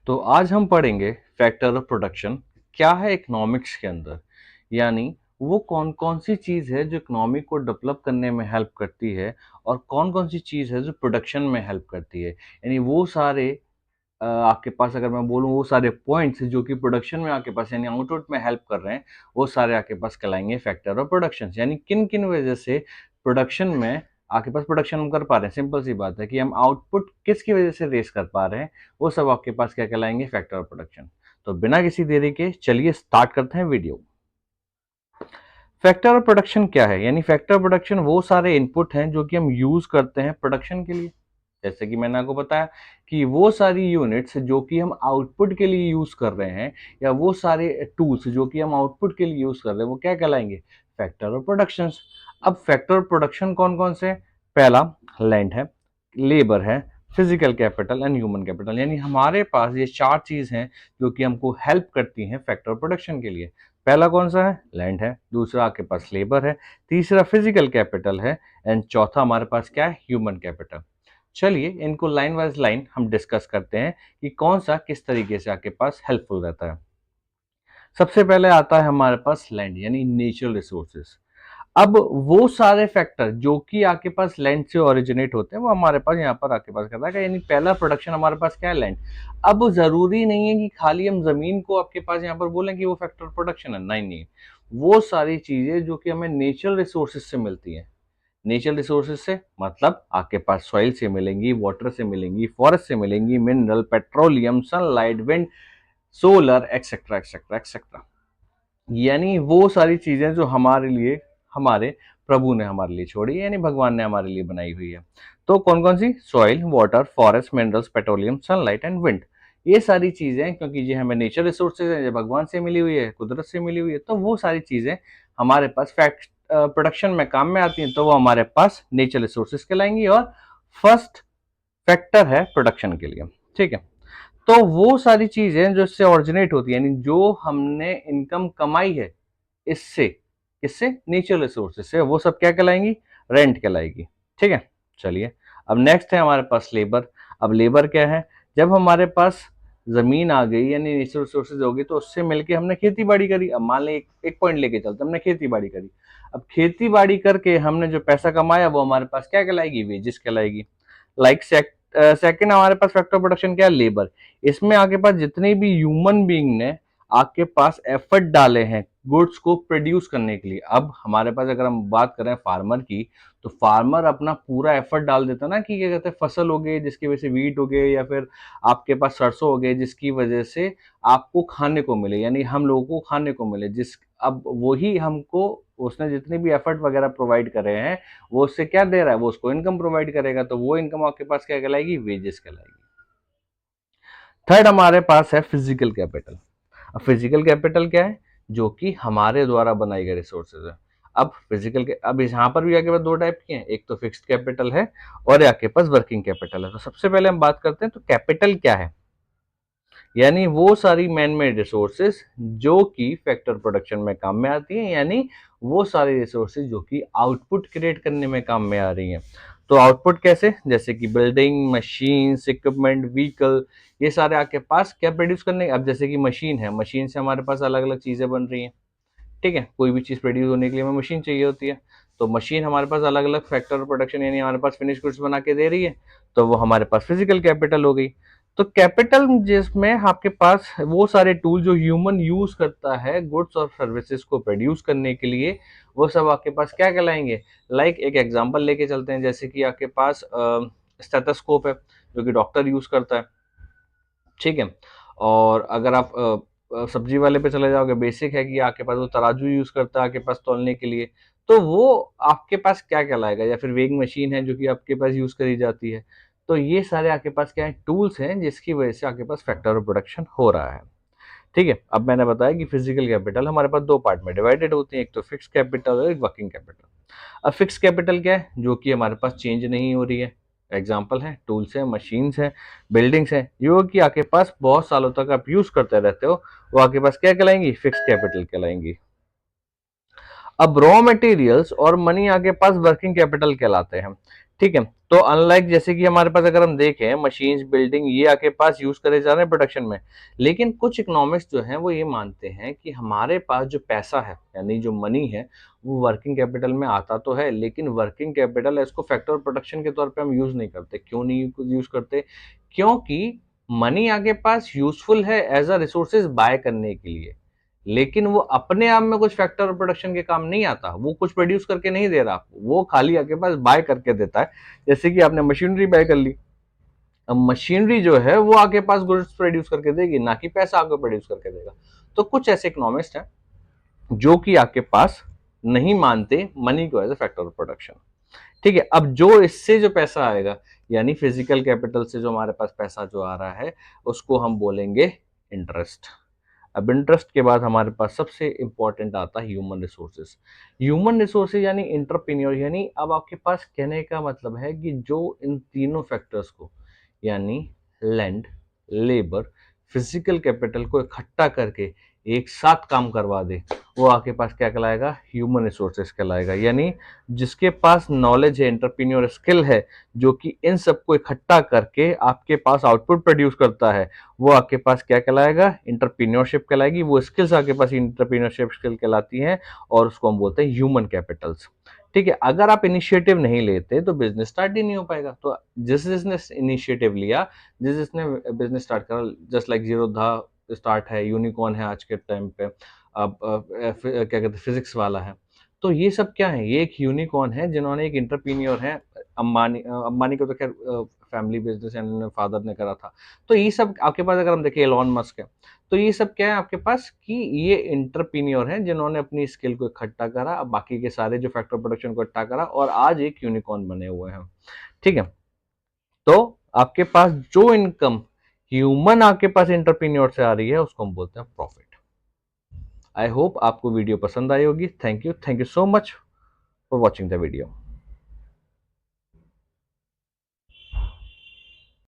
तो आज हम पढ़ेंगे फैक्टर ऑफ प्रोडक्शन क्या है इकोनॉमिक्स के अंदर। यानी वो कौन कौन सी चीज़ है जो इकोनॉमी को डेवलप करने में हेल्प करती है और कौन कौन सी चीज़ है जो प्रोडक्शन में हेल्प करती है। यानी वो सारे आपके पास अगर मैं बोलूँ वो सारे पॉइंट्स जो कि प्रोडक्शन में आपके पास यानी आउटपुट में हेल्प कर रहे हैं, वो सारे आपके पास कहलाएंगे फैक्टर ऑफ प्रोडक्शन। यानी किन किन वजह से प्रोडक्शन में आपके पास प्रोडक्शन हम कर पा रहे हैं। सिंपल सी बात है कि हम आउटपुट किसकी वजह से रेस कर पा रहे हैं, वो सब आपके पास क्या कहलाएंगे, फैक्टर ऑफ प्रोडक्शन। तो बिना किसी देरी के चलिए स्टार्ट करते हैं वीडियो। फैक्टर ऑफ प्रोडक्शन क्या है? यानी फैक्टर ऑफ प्रोडक्शन वो सारे इनपुट हैं जो कि हम यूज करते हैं प्रोडक्शन के लिए। जैसे कि मैंने आपको बताया कि वो सारी यूनिट्स जो कि हम आउटपुट के लिए यूज कर रहे हैं, या वो सारे टूल्स जो कि हम आउटपुट के लिए यूज कर रहे हैं, वो क्या कहलाएंगे, फैक्टर ऑफ प्रोडक्शन। अब फैक्टर ऑफ प्रोडक्शन कौन कौन से? पहला लैंड है, लेबर है, physical capital and human capital. यानी हमारे पास ये चार चीज हैं जो कि हमको हेल्प करती हैं फैक्टर ऑफ प्रोडक्शन के लिए। पहला कौन सा है? लैंड है। दूसरा आपके पास लेबर है। तीसरा फिजिकल कैपिटल है। एंड चौथा हमारे पास क्या है? Human capital. चलिए इनको लाइन वाइज लाइन हम डिस्कस करते हैं कि कौन सा किस तरीके से आपके पास हेल्पफुल रहता है। सबसे पहले आता है हमारे पास लैंड यानी नेचुरल रिसोर्सेज। अब वो सारे फैक्टर जो कि आपके पास लैंड से ओरिजिनेट होते हैं, वो हमारे पास यहाँ पर आपके पास करता है। यानी पहला प्रोडक्शन हमारे पास क्या है? लैंड। अब जरूरी नहीं है कि खाली हम जमीन को आपके पास यहाँ पर बोलें कि वो फैक्टर प्रोडक्शन है, नहीं नहीं। वो सारी चीजें जो कि हमें नेचुरल रिसोर्सेज से मिलती हैं। नेचुरल रिसोर्सेज से मतलब आपके पास सॉइल से मिलेंगी, वाटर से मिलेंगी, फॉरेस्ट से मिलेंगी, mineral, petroleum, sunlight, wind, solar, etcetera etcetera etcetera. यानी वो सारी चीजें जो हमारे लिए हमारे प्रभु ने हमारे लिए छोड़ी, यानी भगवान ने हमारे लिए बनाई हुई है। तो कौन कौन सी? Soil, water, forest, minerals, petroleum, sunlight and wind. ये सारी चीजें क्योंकि ये हमें नेचर रिसोर्सेज है, ये भगवान से मिली हुई है, कुदरत से मिली हुई है, तो वो सारी चीजें हमारे पास फैक्ट प्रोडक्शन में काम में आती हैं, तो वो हमारे पास नेचर रिसोर्सेज कहलाएंगी। और फर्स्ट फैक्टर है प्रोडक्शन के लिए। ठीक है। तो वो सारी चीजें जो इससे ऑरिजिनेट होती है, यानी जो हमने इनकम कमाई है इससे, किससे? नेचुरल रिसोर्सेज से, वो सब क्या कहलाएंगी? रेंट कहलाएगी। ठीक है। चलिए अब नेक्स्ट है हमारे पास लेबर। अब लेबर क्या है? जब हमारे पास जमीन आ गई यानी नेचुरल रिसोर्सेज होगी, तो उससे मिलके हमने खेती बाड़ी करी। अब मान लें एक पॉइंट लेके चलते, हमने खेती बाड़ी करी। अब खेती बाड़ी करके हमने जो पैसा कमाया, वो हमारे पास क्या कहलाएगी? वेजेस कहलाएगी। लाइक सेकंड हमारे पास फैक्टर प्रोडक्शन क्या है? लेबर। इसमें आपके पास जितने भी ह्यूमन बीइंग ने आपके पास एफर्ट डाले हैं गुड्स को प्रोड्यूस करने के लिए। अब हमारे पास अगर हम बात करें फार्मर की, तो फार्मर अपना पूरा एफर्ट डाल देता ना कि क्या कहते हैं, फसल हो गई जिसकी वजह से वीट हो गए, या फिर आपके पास सरसों हो गए जिसकी वजह से आपको खाने को मिले, यानी हम लोगों को खाने को मिले। जिस अब वही हमको उसने जितने भी एफर्ट वगैरह प्रोवाइड करे हैं, वो उससे क्या दे रहा है? वो उसको इनकम प्रोवाइड करेगा, तो वो इनकम आपके पास क्या कहलाएगी? वेजेस कहलाएगी। थर्ड हमारे पास है फिजिकल कैपिटल। अब फिजिकल कैपिटल क्या है? जो कि हमारे द्वारा बनाई गई रिसोर्सेज है। अब यहाँ पर भी आपके पास दो टाइप की हैं, एक तो फिक्स्ड कैपिटल है और आपके पास वर्किंग कैपिटल है। तो सबसे पहले हम बात करते हैं तो कैपिटल क्या है। यानी वो सारी मैन मेड रिसोर्सेज जो कि फैक्टर प्रोडक्शन में काम में आती हैं, यानी वो सारी रिसोर्सेज जो कि आउटपुट क्रिएट करने में काम में आ रही हैं। तो आउटपुट कैसे? जैसे कि बिल्डिंग, मशीन्स, इक्विपमेंट, व्हीकल, ये सारे आपके पास क्या प्रोड्यूस करने। अब जैसे कि मशीन है, मशीन से हमारे पास अलग अलग चीजें बन रही हैं। ठीक है। कोई भी चीज प्रोड्यूस होने के लिए हमें मशीन चाहिए होती है। तो मशीन हमारे पास अलग अलग फैक्टर प्रोडक्शन यानी हमारे पास फिनिश गुड्स बना के दे रही है, तो वो हमारे पास फिजिकल कैपिटल हो गई। तो कैपिटल जिसमें आपके पास वो सारे टूल जो ह्यूमन यूज करता है गुड्स और सर्विसेज को प्रोड्यूस करने के लिए, वो सब आपके पास क्या कहलाएंगे। लाइक एक एग्जांपल लेके चलते हैं, जैसे कि आपके पास स्टेथोस्कोप है जो कि डॉक्टर यूज करता है। ठीक है। और अगर आप सब्जी वाले पे चले जाओगे, बेसिक है कि आपके पास वो तराजू यूज करता है आपके पास तौलने के लिए, तो वो आपके पास क्या कहलाएगा। या फिर वेइंग मशीन है जो कि आपके पास यूज करी जाती है। तो ये सारे आपके पास क्या है? टूल्स हैं जिसकी वजह से आपके पास फैक्टर ऑफ प्रोडक्शन हो रहा है। ठीक है। अब मैंने बताया कि फिजिकल कैपिटल हमारे पास दो पार्ट में डिवाइडेड होती है, एक तो फिक्स कैपिटल और एक वर्किंग कैपिटल। अब फिक्स कैपिटल क्या है? जो कि हमारे पास चेंज नहीं हो रही है। एग्जाम्पल है टूल्स है, मशीन्स है, बिल्डिंग्स है, जो कि आपके पास बहुत सालों तक आप यूज करते रहते हो, वो आपके पास क्या कहलाएंगी? Fix capital कहलाएंगी। अब रॉ मटेरियल्स और मनी आपके पास वर्किंग कैपिटल कहलाते हैं, ठीक है। तो अनलाइक जैसे कि हमारे पास अगर हम देखें मशीन्स बिल्डिंग ये आपके पास यूज करे जा रहे हैं प्रोडक्शन में, लेकिन कुछ इकोनॉमिक्स जो हैं वो ये मानते हैं कि हमारे पास जो पैसा है यानी जो मनी है वो वर्किंग कैपिटल में आता तो है, लेकिन वर्किंग कैपिटल इसको फैक्टर ऑफ प्रोडक्शन के तौर पे हम यूज नहीं करते। क्यों नहीं यूज करते? क्योंकि मनी आपके पास यूजफुल है एज अ रिसोर्सेज बाय करने के लिए, लेकिन वो अपने आप में कुछ फैक्टर ऑफ प्रोडक्शन के काम नहीं आता। वो कुछ प्रोड्यूस करके नहीं दे रहा आपको, वो खाली आपके पास बाय करके देता है। जैसे कि आपने मशीनरी बाय कर ली, अब मशीनरी जो है वो आपके पास गुड्स प्रोड्यूस करके देगी, ना कि पैसा आपको प्रोड्यूस करके देगा। तो कुछ ऐसे इकोनॉमिस्ट हैं जो कि आपके पास नहीं मानते मनी को as a factor of production, ठीक है। अब जो इससे जो पैसा आएगा यानी फिजिकल कैपिटल से जो हमारे पास पैसा जो आ रहा है उसको हम बोलेंगे इंटरेस्ट। अब इंटरेस्ट के बाद हमारे पास सबसे इंपॉर्टेंट आता है ह्यूमन रिसोर्सेज। ह्यूमन रिसोर्सेज यानी इंटरप्रेन्योर, यानी अब आपके पास कहने का मतलब है कि जो इन तीनों फैक्टर्स को यानी लैंड, लेबर, फिजिकल कैपिटल को इकट्ठा करके एक साथ काम करवा दे, वो आपके पास क्या कहलाएगा? ह्यूमन रिसोर्सेज कहलाएगा। यानी जिसके पास नॉलेज है, एंटरप्रेन्योर स्किल है, जो कि इन सबको इकट्ठा करके आपके पास आउटपुट प्रोड्यूस करता है, वो आपके पास क्या कहलाएगा? इंटरप्रेन्योरशिप कहलाएगी। वो स्किल्स आपके पास इंटरप्रेन्योरशिप स्किल कहलाती हैं और उसको हम बोलते हैं ह्यूमन कैपिटल्स, ठीक है। अगर आप इनिशिएटिव नहीं लेते तो बिजनेस स्टार्ट ही नहीं हो पाएगा। तो जिसने इनिशिएटिव लिया, जिसने बिजनेस स्टार्ट करा, जस्ट लाइक जीरो धा स्टार्ट है, यूनिकॉर्न है आज के टाइम पे, अब क्या कहते हैं फिजिक्स वाला है। तो ये सब क्या है? ये एक यूनिकॉर्न है जिन्होंने एक इंटरप्रीनियर है। अंबानी को तो खैर फैमिली बिजनेस है, फादर ने करा था। तो ये सब आपके पास अगर हम देखें एलॉन मस्क है, तो ये सब क्या है आपके पास कि ये इंटरप्रीनियर हैं जिन्होंने अपनी स्किल को इकट्ठा करा, अब बाकी के सारे जो फैक्टर प्रोडक्शन को इकट्ठा करा और आज एक यूनिकॉर्न बने हुए हैं, ठीक है। तो आपके पास जो इनकम ह्यूमन आपके पास इंटरप्रीनियर से आ रही है उसको हम बोलते हैं प्रॉफिट। आई होप आपको वीडियो पसंद आई होगी। Thank you so much for watching the video.